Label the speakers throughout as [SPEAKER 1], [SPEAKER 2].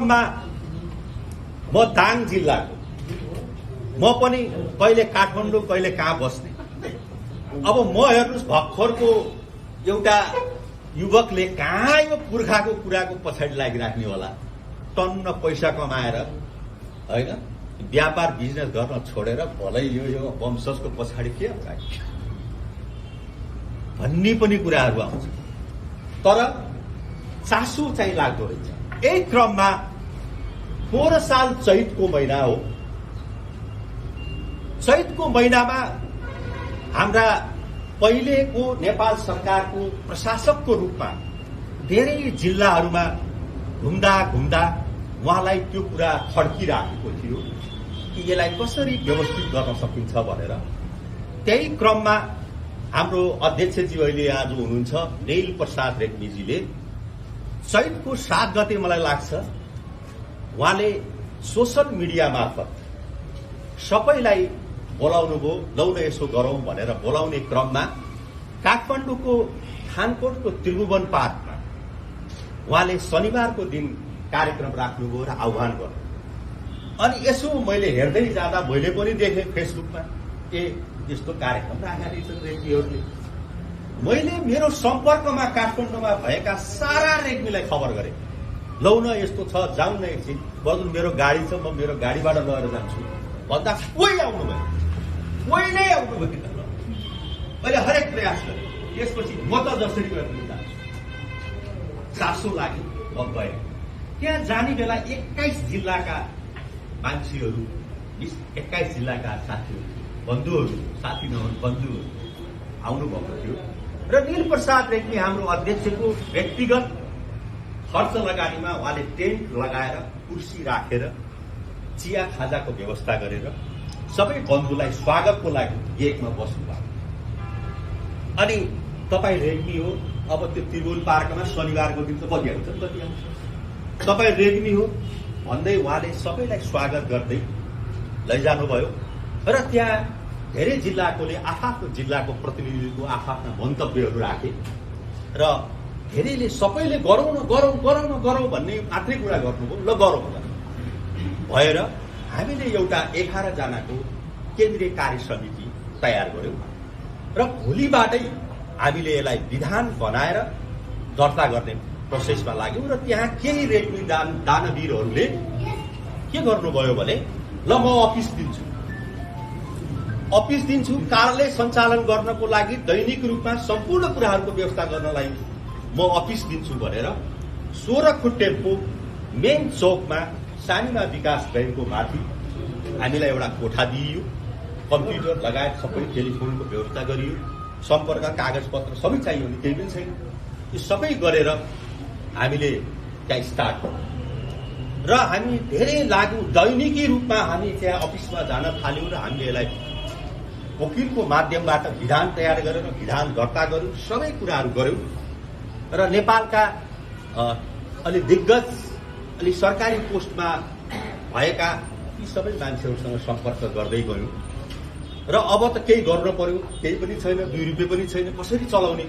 [SPEAKER 1] क्रममा म दाङ जिल्लाको, म पनि कहिले काठमाडौँ कहिले कहाँ बस्ने। अब म हेर्नुहोस् भर्खरको एउटा युवकले कहाँ यो पुर्खाको कुराको पछाडि लागिराख्ने होला, टन्न पैसा कमाएर होइन व्यापार बिजनेस गर्न छोडेर भलै यो वंशजको पछाडि के भन्ने पनि कुराहरू आउँछ। तर चासो चाहिँ लाग्दो रहेछ। यही क्रममा पोहोर साल चैतको महिना हो, चैतको महिनामा हाम्रा पहिलेको नेपाल सरकारको प्रशासकको रूपमा धेरै जिल्लाहरूमा घुम्दा घुम्दा उहाँलाई त्यो कुरा खड्किराखेको थियो कि यसलाई कसरी व्यवस्थित गर्न सकिन्छ भनेर। त्यही क्रममा हाम्रो अध्यक्षजी अहिले आज हुनुहुन्छ नेल प्रसाद रेग्मीजीले चैतको 7 गते मलाई लाग्छ उहाँले सोशल मिडिया मार्फत सबैलाई बोलाउनु भयो, लौ न यसो गरौं भनेर बोलाउने क्रममा काठमाडौँको खानकोटको त्रिभुवन पार्कमा उहाँले शनिबारको दिन कार्यक्रम राख्नुभयो र आह्वान गर्नु। अनि यसो मैले हेर्दै जाँदा मैले पनि देखेँ फेसबुकमा यस्तो कार्यक्रम राखेका रहेछन् रेग्मीहरूले। मैले मेरो सम्पर्कमा काठमाडौँमा भएका सारा रेग्मीलाई खबर गरेँ, लौ न यस्तो छ, जाउँ न एकछिन, बरु मेरो गाडी छ, म मेरो गाडीबाट लगेर जान्छु भन्दा कोही आउनु भयो, कोही नै आउनु भएन। मैले हरेक प्रयास गरेँ, त्यसपछि म त जसरी गए पनि जान्छु। चासो लाग्यो, म गएँ। त्यहाँ जाने बेला 21 जिल्लाका मान्छेहरू, 21 जिल्लाका साथीहरू, बन्धुहरू, साथी नहुन् बन्धुहरू आउनुभएको थियो र नील प्रसाद रेग्मी हाम्रो अध्यक्षको व्यक्तिगत खर्च लगानीमा उहाँले टेन्ट लगाएर कुर्सी राखेर चिया खाजाको व्यवस्था गरेर सबै बन्धुलाई स्वागतको लागि गेटमा बस्नुभयो। अनि तपाईँ रेग्मी हो, अब त्यो त्रिभुवन पार्कमा शनिबारको दिन त कति आउँछ कति आउँछ, तपाईँ रेग्मी हो भन्दै उहाँले सबैलाई स्वागत गर्दै लैजानुभयो। र त्यहाँ धेरै जिल्लाकोले आफ्नो जिल्लाको प्रतिनिधिको आफ्ना मन्तव्यहरू राखे र धेरैले सबैले गरौँ न गरौँ गरौँ न गरौँ भन्ने मात्रै कुरा गर्नुभयो। ल गरौँ भएर हामीले एउटा 11 जनाको केन्द्रीय कार्य समिति तयार गर्यौं र भोलिबाटै हामीले यसलाई विधान बनाएर दर्ता गर्ने प्रोसेसमा लाग्यौं। र त्यहाँ केही रेग्मी दानवीरहरूले के गर्नुभयो भने, ल म अफिस दिन्छु, कार्यालय सञ्चालन गर्नको लागि दैनिक रूपमा सम्पूर्ण कुराहरूको व्यवस्था गर्नलाई म अफिस दिन्छु भनेर 16 खुट्टेको मेन चौकमा सानिमा विकास बैंकको माथि हामीलाई एउटा कोठा दिइयो, कम्प्युटर लगायत सबै टेलिफोनको व्यवस्था गरियो, सम्पर्क कागजपत्र सबै चाहियो नि, केही पनि छैन। यो सबै गरेर हामीले त्यहाँ स्टार्ट गर्यौं र हामी धेरै लागु दैनिकी रूपमा हामी त्यहाँ अफिसमा जान थाल्यौं र हामीले यसलाई वकिलको माध्यमबाट विधान तयार गरेर विधान दर्ता गर्यौं, सबै कुराहरू गर्यौं र नेपालका अलि दिग्गज अलि सरकारी पोस्टमा भएका यी सबै मान्छेहरूसँग सम्पर्क गर्दै गयौं र अब त केही गर्न पर्यो, केही पनि छैन, 2 रुपियाँ पनि छैन, कसरी चलाउने।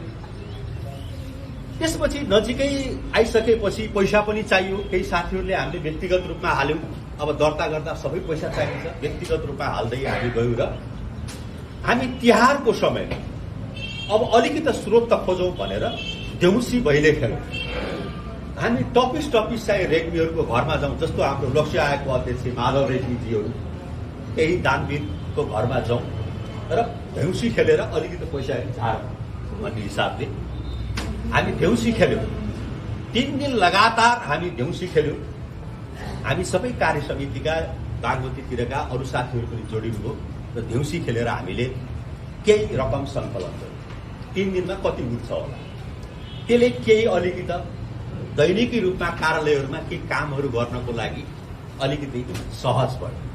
[SPEAKER 1] त्यसपछि नजिकै आइसकेपछि पैसा पनि चाहियो, केही साथीहरूले हामीले व्यक्तिगत रूपमा हाल्यौं। अब दर्ता गर्दा सबै पैसा चाहिन्छ, व्यक्तिगत रूपमा हाल्दै हामी गयौं र हामी तिहारको समयमा अब अलिकति स्रोत त खोजौं भनेर देउसी भैले खेल्यौं। हामी टपिस चाहिँ रेग्मीहरूको घरमा जाउँ, जस्तो हाम्रो लक्ष्य आएको अध्यक्ष माधव रेग्मीजीहरू केही दानवीरको घरमा जाउँ र देउसी खेलेर अलिकति पैसा झार भन्ने हिसाबले हामी देउसी खेल्यौं। 3 दिन लगातार हामी देउसी खेल्यौं। हामी सबै कार्य समितिका बागमतीतिरका अरू साथीहरू पनि जोडिनुभयो र देउसी खेलेर हामीले केही रकम सङ्कलन गर्यौं। 3 दिनमा कति उठ्छ होला, त्यसले केही अलिकति दैनिकी रूपमा कार्यालयहरूमा केही कामहरू गर्नको लागि अलिकति सहज भयो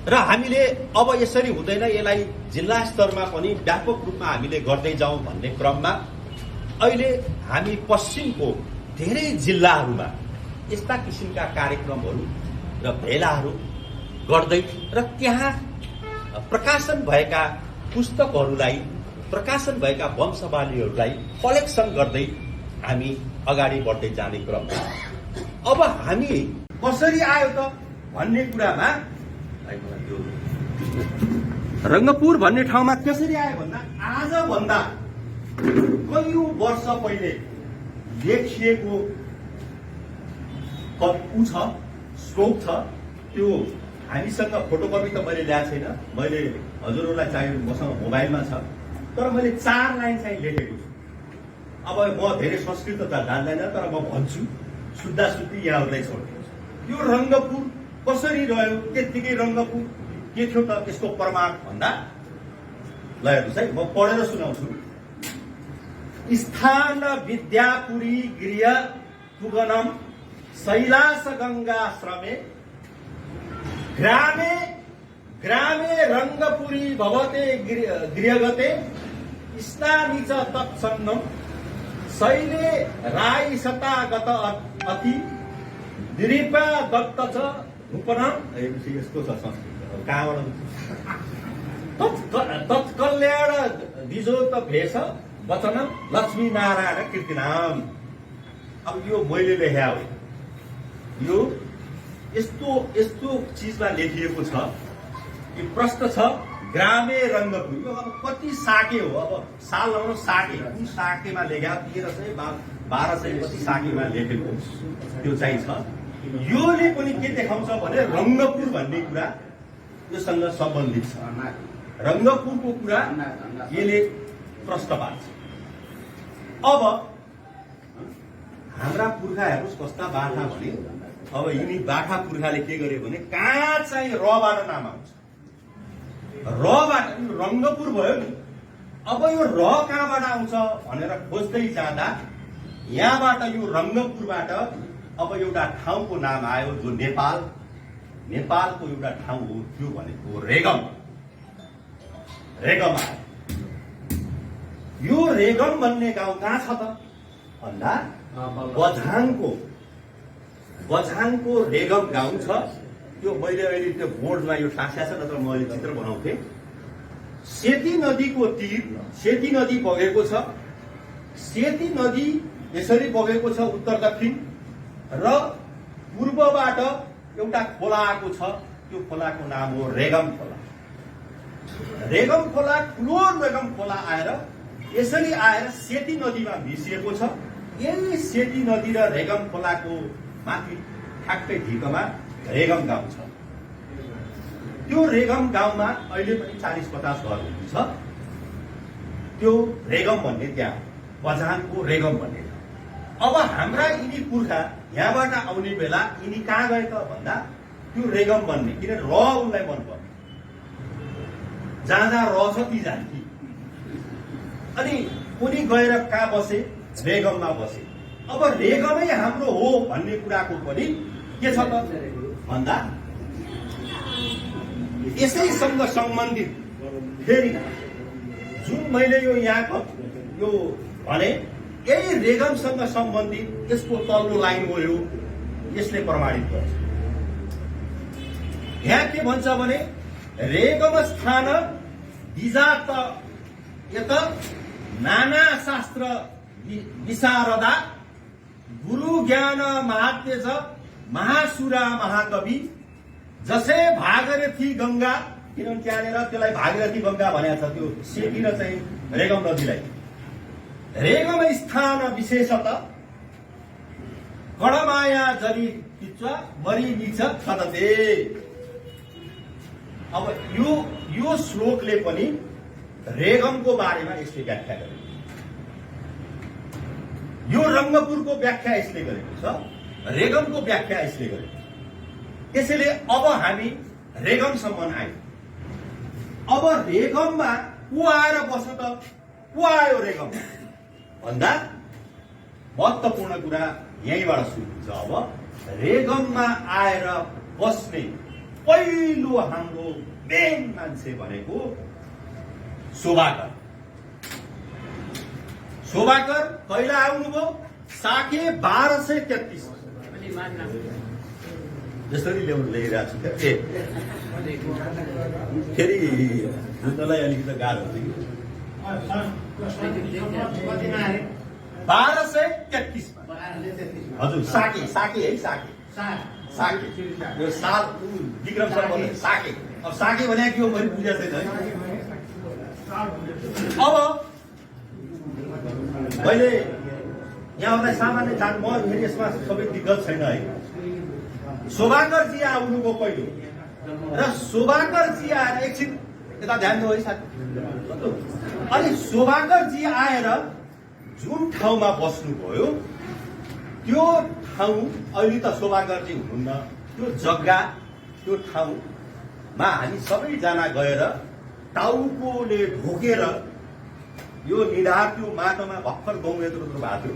[SPEAKER 1] र हामीले अब यसरी हुँदैन, यसलाई जिल्ला स्तरमा पनि व्यापक रूपमा हामीले गर्दै जाउँ भन्ने क्रममा अहिले हामी पश्चिमको धेरै जिल्लाहरूमा यस्ता किसिमका कार्यक्रमहरू र भेलाहरू गर्दै र त्यहाँ प्रकाशन भएका पुस्तकहरूलाई, प्रकाशन भएका वंशावलीहरूलाई कलेक्सन गर्दै हामी अगाडि बढ्दै जाने क्रममा अब हामी कसरी आयो त भन्ने कुरामा रङ्गपुर भन्ने ठाउँमा कसरी आयो भन्दा आजभन्दा कयौं वर्ष पहिले लेखिएको ऊ छ, श्लोक छ। त्यो हामीसँग फोटोकपी त मैले ल्याएको छैन, मैले हजुरहरूलाई चाहियो मसँग मोबाइलमा छ, तर मैले 4 लाइन चाहिँ लेखेको छु। अब म धेरै संस्कृत त जान्दैन, तर म भन्छु शुद्धा शुद्धि यहाँहरूलाई छोडिदिन्छु। यो रङ्गपुर कसरी रह्यो, त्यत्तिकै रङ्गपुर के थियो त यसको प्रमाण भन्दा ल हेर्नुहोस् है, म पढेर सुनाउँछु। स्थान विद्यापुरी गृह पुगनम शैलास गङ्गाश्रमे ग्रामे ग्रामे रङ्गपुरी भवते गृहगते स्नानी च तत्सङ्गम शैले राई शतागत अति दिरीपा दत्त च उपनम। यस्तो छ संस्कृत कहाँबाट तत्कल्याण दिजोत भेष वचनम लक्ष्मी नारायण कीर्तिनाम। अब यो मैले लेख्या हो, यो यस्तो चिजमा लेखिएको छ कि प्रश्न छ ग्रामे रङ्गपुर। यो अब कति साके हो, अब साल लाउनु साके, कुन साकेमा लेख्या 1300 कति साकेमा लेखेको त्यो चाहिँ छ। योले पनि के देखाउँछ भने रङ्गपुर भन्ने कुरा योसँग सम्बन्धित छ। रङ्गपुरको कुरा यसले प्रश्न पार्छ। अब हाम्रा पुर्खाहरू कस्ता बाठा भने, अब यिनी बाठा पुर्खाले के गरे भने कहाँ चाहिँ रबाट नाम आउँछ, रबाट रङ्गपुर भयो नि। अब यो र कहाँबाट आउँछ भनेर खोज्दै जाँदा यहाँबाट यो रङ्गपुरबाट अब एउटा ठाउँको नाम आयो जो नेपालको एउटा ठाउँ हो, त्यो भनेको रेगम आयो। यो रेगम भन्ने गाउँ कहाँ छ त भन्दा बझाङको रेगम गाउँ छ। त्यो मैले अहिले त्यो बोर्डमा यो टाँस्या छ, नत्र म अहिले चित्र बनाउँथे। सेती नदीको तीर, सेती नदी बगेको छ। सेती नदी यसरी बगेको छ उत्तर दक्षिण, र पूर्वबाट एउटा खोला आएको छ। त्यो खोलाको नाम हो रेगम खोला। रेगम खोला, ठुलो रेगम खोला आएर यसरी आएर सेती नदीमा मिसिएको छ। यही सेती नदी र रेगम खोलाको माथि ठ्याक्कै ढिकमा रेगम गाउँ छ। त्यो रेगम गाउँमा अहिले पनि 40-50 घरहरू छ। त्यो रेगम भन्ने त्यहाँ बझाङको रेगम भन्ने। अब हाम्रा यिनी पुर्खा यहाँबाट आउने बेला यिनी कहाँ गए त भन्दा त्यो रेगम भन्ने, किन र उनलाई मन पर्छ, जहाँ र छ ती जान्थे। अनि उनी गएर कहाँ बसे, रेगममा बसे। अब रेगमै हाम्रो हो भन्ने कुराको पनि के छ त भन्दा यसैसँग सम्बन्धित फेरि जुन मैले यो यहाँको यो भने यही रेगमसँग सम्बन्धित यसको तल्लो लाइन हो, यो यसले प्रमाणित गर्छ। यहाँ के भन्छ भने रेगम स्थान विजात यत नाना शास्त्र विशारदा गुरु ज्ञान महात्य छ महासुरा महाकवि जसै भागीरथी गंगा। किनभने त्यहाँनिर त्यसलाई भागीरथी गंगा भनेको छ, त्यो सेती र चाहिँ रेगम नदीलाई। रेगम स्थान विशेषत गणमाया जली पिच्वा मरी निच खदते। अब यो श्लोकले पनि रेगमको बारेमा यसले व्याख्या गरेको। यो रङ्गपुरको व्याख्या यसले गरेको छ, रेगमको व्याख्या यसले गरेको। त्यसैले अब हामी रेगमसम्म आयौँ। अब रेगममा को आएर बस्यो त, को आयो रेगम भन्दा महत्त्वपूर्ण कुरा यहीँबाट सुरु हुन्छ। अब रेगममा आएर बस्ने पहिलो हाम्रो मेन मान्छे भनेको शोभाकर। शोभाकर कहिले आउनुभयो? साके 1233। जसरी ल्याइरहेको छु फेरि बुझ्नलाई अलिकति गाह्रो हुन्छ कि 1233 मा। हजुर साके है, साके साके यो साल विक्रम सर भन्ने साके। अब साके भने के हो मैले बुझेको छैन है। अब मैले यहाँहरूलाई सामान्य जान म फेरि यसमा सबै दिग्गज छैन है। शोभाङ्करजी आउनुभयो पहिलो र शोभाङ्करजी आएर एकछिन यता ध्यान दिनु है साथी। अनि शोभाङ्करजी आएर जुन ठाउँमा बस्नुभयो त्यो ठाउँ अहिले त शोभाङ्करजी हुनुहुन्न, त्यो जग्गा त्यो ठाउँमा हामी सबैजना गएर टाउकोले ढोकेर यो निधार त्यो माटोमा भर्खर गहुँ यत्रो यत्रो भएको थियो,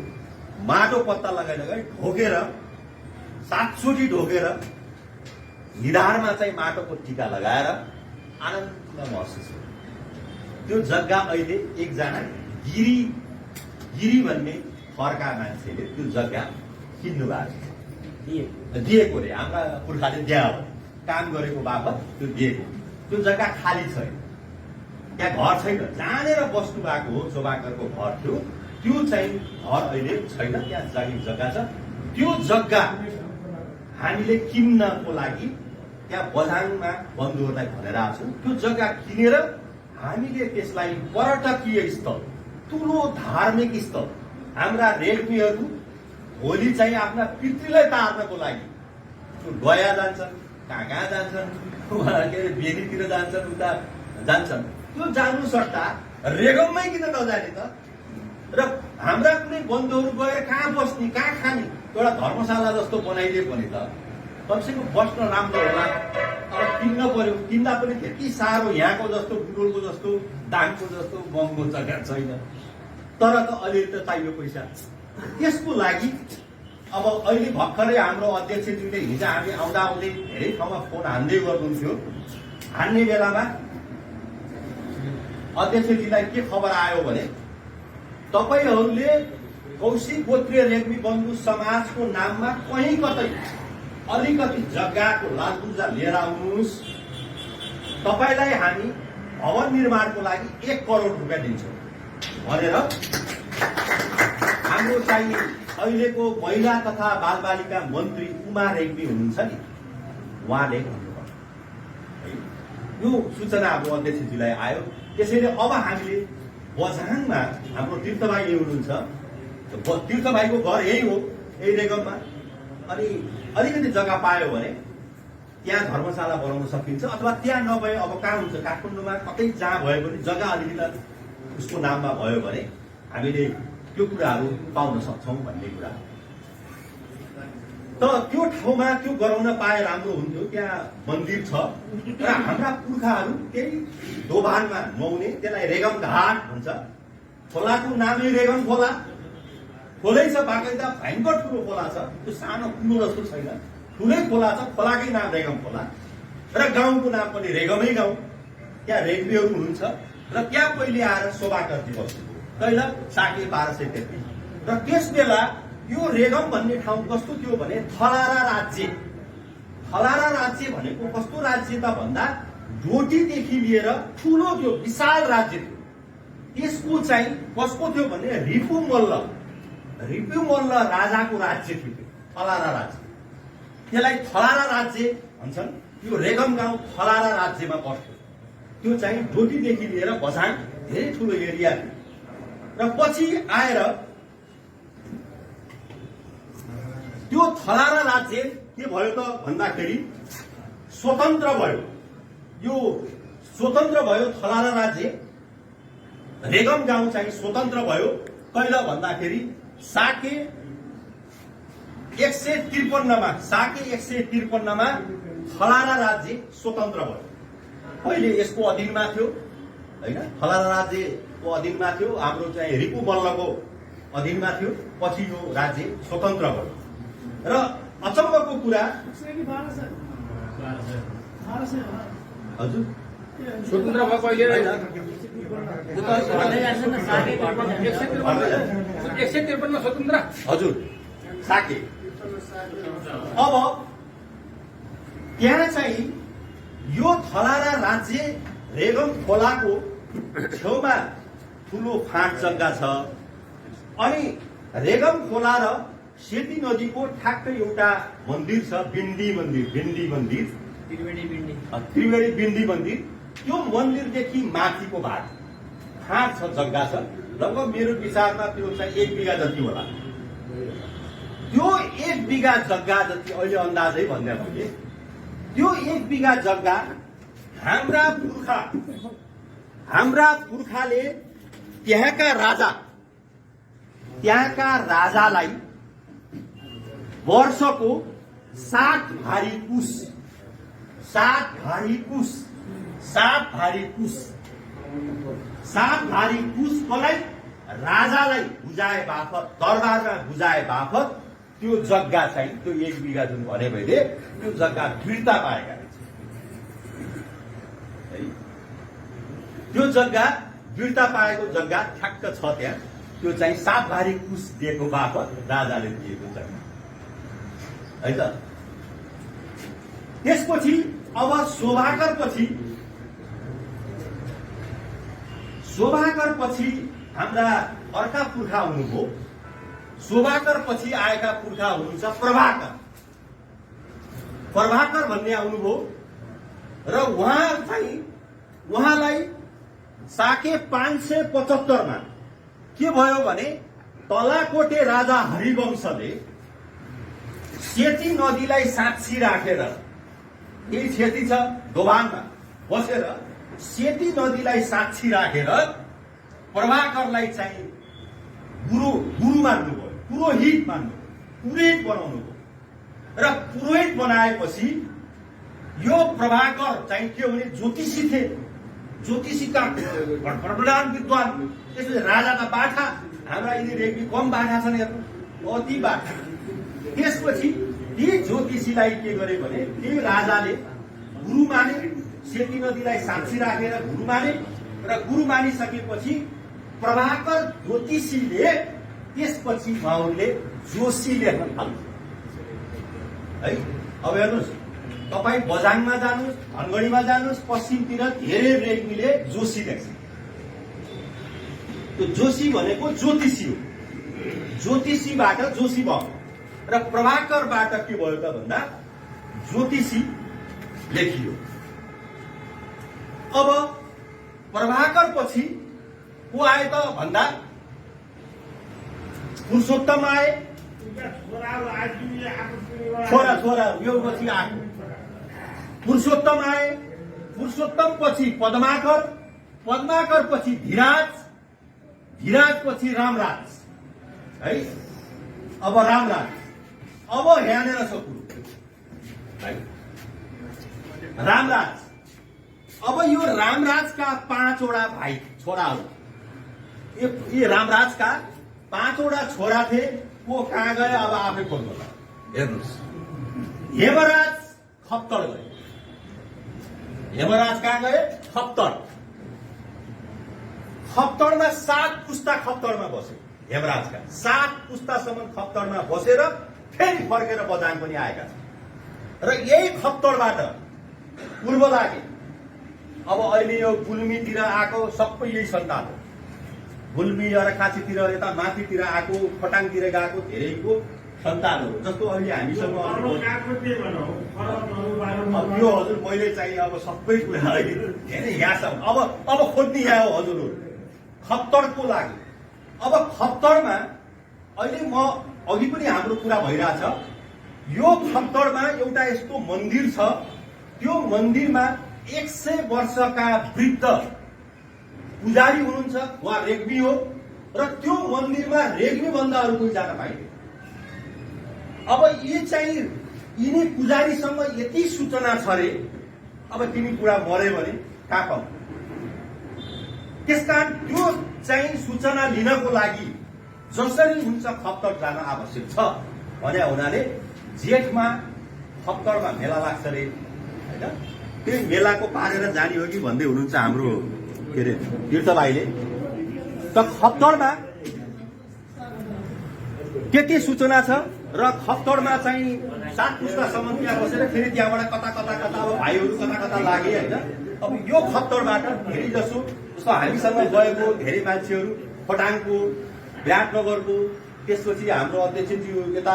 [SPEAKER 1] माटो पत्ता लगाइ ढोकेर 7 चोटि ढोकेर निधारमा चाहिँ माटोको टिका लगाएर आनन्द महसुस हो। त्यो जग्गा अहिले एकजना गिरी भन्ने फर्का मान्छेले त्यो जग्गा किन्नु भएको दिएको रे। हाम्रा पुर्खाले दिया हो, काम गरेको बापत त्यो दिएको। त्यो जग्गा खाली छैन, त्यहाँ घर छैन, जानेर बस्नु भएको हो। शोभाङ्करको घर थियो, त्यो चाहिँ घर अहिले छैन, त्यहाँ जागिर जग्गा छ। त्यो जग्गा हामीले किन्नको लागि त्यहाँ बझाङमा बन्धुहरूलाई भनेर आएको छौँ। त्यो जग्गा किनेर हामीले त्यसलाई पर्यटकीय स्थल, ठुलो धार्मिक स्थल, हाम्रा रेग्मीहरू भोलि चाहिँ आफ्ना पितृलाई तार्नको लागि त्यो गया जान्छन्, कहाँ जान्छन्, के अरे बेनीतिर जान्छन्, उता जान्छन्। त्यो जानु सट्टा रेगममै किन नजाने त? र हाम्रा कुनै बन्धुहरू गएर कहाँ बस्ने, कहाँ खाने, एउटा धर्मशाला जस्तो बनाइदियो भने त कमसेकम बस्न राम्रो होला। अब किन्न पर्यो, किन्दा पनि त्यति साह्रो यहाँको जस्तो बुटोलको जस्तो दाङको जस्तो महँगो जग्गा छैन। तर त अलिअलि त चाहियो पैसा। त्यसको लागि अब अहिले भर्खरै हाम्रो अध्यक्षज्यूले हिजो हामी आउँदै धेरै ठाउँमा फोन हान्दै गर्नुहुन्थ्यो। हान्ने बेलामा अध्यक्षजीलाई के खबर आयो भने तपाईहरूले कौशिक गोत्रीय रेग्मी बन्धु समाजको नाममा कहीँ कतै अलिकति जग्गाको लालपुर्जा लिएर आउनुहोस्, तपाईँलाई हामी भवन निर्माणको लागि 1 करोड रुपियाँ दिन्छौँ भनेर हाम्रो चाहिँ अहिलेको महिला तथा बालबालिका मन्त्री उमा रेग्मी हुनुहुन्छ नि, उहाँले भन्नुभयो। यो सूचना हाम्रो अध्यक्षजीलाई आयो। त्यसैले अब हामीले बझाङमा हाम्रो तीर्थभाइ हुनुहुन्छ, तीर्थभाइको घर यही हो, यही रेगममा। अनि अलिकति जग्गा पायो भने त्यहाँ धर्मशाला बनाउन सकिन्छ, अथवा त्यहाँ नभए अब कहाँ हुन्छ काठमाडौँमा कतै जहाँ भयो भने जग्गा अलिकति उसको नाममा भयो भने हामीले त्यो कुराहरू पाउन सक्छौँ भन्ने कुरा। त त्यो ठाउँमा त्यो गराउन पाए राम्रो हुन्थ्यो। त्यहाँ मन्दिर छ र हाम्रा पुर्खाहरू त्यही दोभानमा नुहाउने, त्यसलाई रेगम घाट भन्छ। खोलाको नामै रेगम खोला, खोलै छ बाकैदा, भयङ्कर ठुलो खोला छ, त्यो सानो कुलो जस्तो छैन, ठुलै खोला छ। खोलाकै नाम रेगम खोला र गाउँको नाम पनि रेगमै गाउँ। त्यहाँ रेग्मीहरू हुनुहुन्छ र त्यहाँ पहिले आएर शोभाङ्करजी बस्नुभयो, कैला साके 1233। र त्यस बेला यो रेगम भन्ने ठाउँ कस्तो थियो भने थलारा राज्य। थलारा राज्य भनेको कस्तो राज्य त भन्दा डोटीदेखि लिएर ठुलो त्यो विशाल राज्य थियो। त्यसको चाहिँ कसको थियो भने रिपु मल्ल राजाको राज्य थियो थलारा राज्य। त्यसलाई थलारा राज्य भन्छन्। यो रेगम गाउँ थलारा राज्यमा पर्थ्यो। त्यो चाहिँ डोटीदेखि लिएर बझाङ धेरै ठुलो एरिया थियो। र पछि आएर त्यो थलारा राज्य के भयो त भन्दाखेरि स्वतन्त्र भयो। यो स्वतन्त्र भयो थलारा राज्य, रेगम गाउँ चाहिँ स्वतन्त्र भयो। कहिले भन्दाखेरि साके 153 मा, साके 153 मा थलारा राज्य स्वतन्त्र भयो। पहिले यसको अधीनमा थियो हैन, थलारा राज्यको अधीनमा थियो, हाम्रो चाहिँ रिपु मल्लको अधीनमा थियो। पछि यो राज्य स्वतन्त्र भयो। र अचम्मको कुरा हजुर
[SPEAKER 2] स्वतन्त्र भयो कहिले? 153 स्वतन्त्र
[SPEAKER 1] हजुर साके। अब त्यहाँ चाहिँ यो थलारा राज्य रेगम खोलाको छेउमा ठुलो फाँट जग्गा छ। अनि रेगम खोला र सेती नदीको ठ्याक्कै एउटा मन्दिर छ, बिन्दी मन्दिर। त्रिवेणी बिन्दी मन्दिर। त्यो मन्दिरदेखि माथिको भाग फाँट छ, जग्गा छ, लगभग मेरो विचारमा त्यो चाहिँ 1 बिघा जति होला। त्यो 1 बिघा जग्गा जति अहिले अन्दाजै भन्दा मैले, त्यो 1 बिघा जग्गा हाम्रा पुर्खाले त्यहाँका राजालाई वर्षको 7 भारी कुशलाई राजालाई बुझाए बापत, दरबारमा बुझाए बापत त्यो जग्गा चाहिँ, त्यो 1 बिघा जुन भने मैले, त्यो जग्गा फिर्ता पाएका रहेछ। त्यो जग्गा फिर्ता पाएको जग्गा ठ्याक्क छ त्यहाँ। त्यो चाहिँ 7 भारी कुश दिएको बापत राजाले दिएको जग्गा है त। त्यसपछि अब शोभाकर पछि हाम्रा अर्का पुर्खा हुनुभयो। शोभाकर पछि आएका पुर्खा हुनुहुन्छ प्रभाकर भन्ने आउनुभयो र उहाँलाई साके 575 मा के भयो भने तलाकोटे राजा हरिवंशले सेती नदीलाई साक्षी राखेर, यही सेती छ दोभानमा बसेर सेती नदीलाई साक्षी राखेर प्रभाकरलाई चाहिँ गुरु मान्नुभयो, पुरोहित बनाउनु भयो। र पुरोहित बनाएपछि यो प्रभाकर चाहिँ के भने ज्योतिषी थिए, ज्योतिषीका प्रधान विद्वान। त्यसपछि राजाका बाठा, हाम्रा यिनी रेग्मी कम बाठा छन्, हेर्नु अति बाठा। त्यसपछि ती ज्योतिषीलाई के गरे भने ती राजाले गुरु माने, सेती नदीलाई साक्षी राखेर गुरु माने। र गुरु मानिसकेपछि प्रभाकर ज्योतिषीले त्यसपछि उहाँहरूले जोशी लेख्न थाल्नु है। अब हेर्नुहोस्, तपाईँ बझाङमा जानुहोस्, धनगढीमा जानुहोस्, पश्चिमतिर धेरै रेग्मीले जोशी लेख्छ। त्यो जोशी भनेको ज्योतिषी हो, ज्योतिषीबाट जोशी भयो। र प्रभाकरबाट के भयो त भन्दा ज्योतिषी लेखियो। अब प्रभाकर पछि को आए त भन्दा पुरुषोत्तम आए, छोरा यो पछि आए पुरुषोत्तम आए। पुरुषोत्तम पछि पद्माकर पछि धीराज पछि रामराज है। अब रामराज, अब यहाँनिर छ कुरो है, रामराज। अब यो रामराजका 5 वटा भाइ छोराहरू, ये रामराजका 5 वटा छोरा थिए। को कहाँ गए अब आफै खोज्नु होला। हेर्नुहोस्, हेमराज खप्तर गए। हेमराज कहाँ गए? खप्तरमा 7 पुस्ता खप्तरमा बसे। हेमराजका 7 पुस्तासम्म खप्तरमा बसेर फेरि फर्केर बझाङ पनि आएका छन्। र यही खप्तरबाट पूर्व लागे। अब अहिले यो गुल्मीतिर आएको सबै यही सन्तान हो। गुल्मी अरखाँचीतिर, यता माथितिर आएको, फटाङतिर गएको धेरैको सन्तानहरू। जस्तो अहिले हामीसँग यो हजुर मैले चाहिँ अब सबै कुरा धेरै यहाँ छ। अब खोज्ने यहाँ हो हजुरहरू, खप्तरको लागि। अब खप्तरमा अहिले म अघि पनि हाम्रो कुरा भइरहेछ। यो खप्तरमा एउटा यस्तो मन्दिर छ, त्यो मन्दिरमा 100 वर्षका वृद्ध पुजारी हुनुहुन्छ, उहाँ रेग्मी हो। र त्यो मन्दिरमा रेग्मी भन्दा अरू कोही जान पाइँदैन। अब यी चाहिँ यिनी पुजारीसँग यति सूचना छ रे, अब तिमी बुढा मर्यो भने कहाँ पाऊ। त्यसकारण त्यो चाहिँ सूचना लिनको लागि जसरी हुन्छ खप्तर जान आवश्यक छ भने हुनाले जेठमा खप्तरमा मेला लाग्छ रे हैन। त्यो मेलाको पारेर जाने हो कि भन्दै हुनुहुन्छ हाम्रो के अरे तीर्थ भाइले। त खप्तरमा के सूचना छ र खप्तरमा चाहिँ 7 पुस्तासम्म त्यहाँ बसेर फेरि त्यहाँबाट कता अब भाइहरू कता लागे हैन। अब यो खप्तरबाट धेरै जसो जस्तो हामीसँग गएको धेरै मान्छेहरू फटाङको, विराटनगरको, त्यसपछि हाम्रो अध्यक्षज्यू यता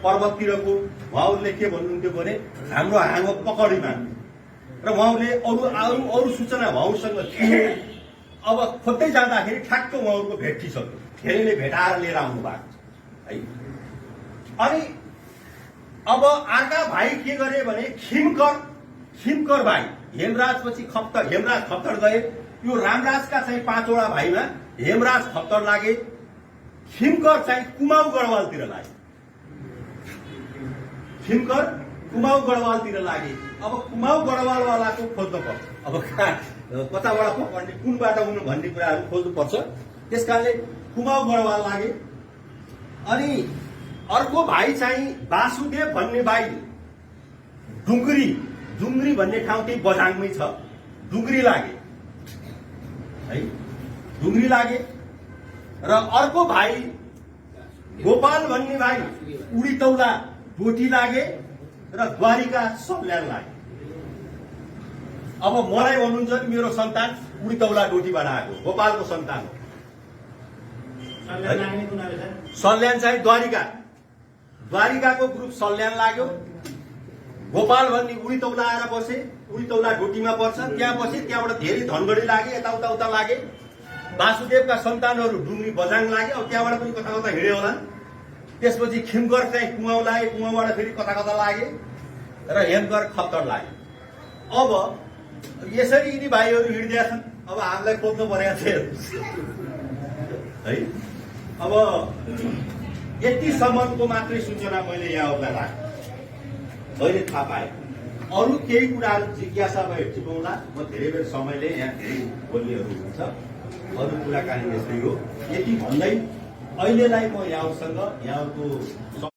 [SPEAKER 1] पर्वततिरको उहाँहरूले के भन्नुहुन्थ्यो भने हाम्रो हाँगो पकडीमा र उहाँले अरू सूचना उहाँसँग थियो। अब खोज्दै जाँदाखेरि ठ्याक्क उहाँहरूको भेटिसक्यो, धेरैले भेटाएर लिएर आउनु भएको है। अनि अब अर्का भाइ के गरे भने खिमकर भाइ हेमराज खप्तर गए। यो रामराजका चाहिँ 5 वटा भाइमा हेमराज खप्तर लागे, खिमकर चाहिँ कुमाउ गढवालतिर लागे। अब कुमाउ गढवालवालाको खोज्नु पर्छ, अब कताबाट पक्ने कुनबाट हुनु भन्ने कुराहरू खोज्नु पर्छ। त्यसकारणले कुमाउ गढवाल लागे। अनि अर्को भाइ चाहिँ वासुदेव भन्ने भाइ डुङ्ग्री भन्ने ठाउँ त्यही बझाङमै छ, डुङ्ग्री लागे र अर्को भाइ गोपाल भन्ने भाइ उडीतौला डोटी लागे र द्वारिका सल्यान लागे। अब मलाई भन्नुहुन्छ नि मेरो सन्तान उडीतौला डोटीबाट आएको, गोपालको सन्तान हो। सल्यान चाहिँ द्वारिकाको ग्रुप सल्यान लाग्यो। गोपाल भन्ने उडीतौला आएर बसे, उडीतौला डोटीमा पर्छ, त्यहाँ बसे, त्यहाँबाट धेरै धनगढी लागे, यताउता लागे। वासुदेवका सन्तानहरू डुङ्ग्री बझाङ लागे, अब त्यहाँबाट पनि कता हिँड्यो होला। त्यसपछि खिमकर चाहिँ कुमाउ लागे, कुमाउबाट फेरि कता लागे र हेमकर खप्तर लागे। अब यसरी यिनी भाइहरू हिँड्दै छन्। अब हामीलाई खोज्नु परेको थियो है। अब यतिसम्मको मात्रै सूचना मैले यहाँहरूलाई राखेँ, मैले थाहा पाएँ। अरू केही कुराहरू जिज्ञासा भए टिपौँला, म धेरै बेर समयले यहाँ धेरै बोल्नेहरू हुन्छ, अरू कुराकानी यस्तै हो। यति भन्दै अहिलेलाई म यहाँहरूसँग यहाँको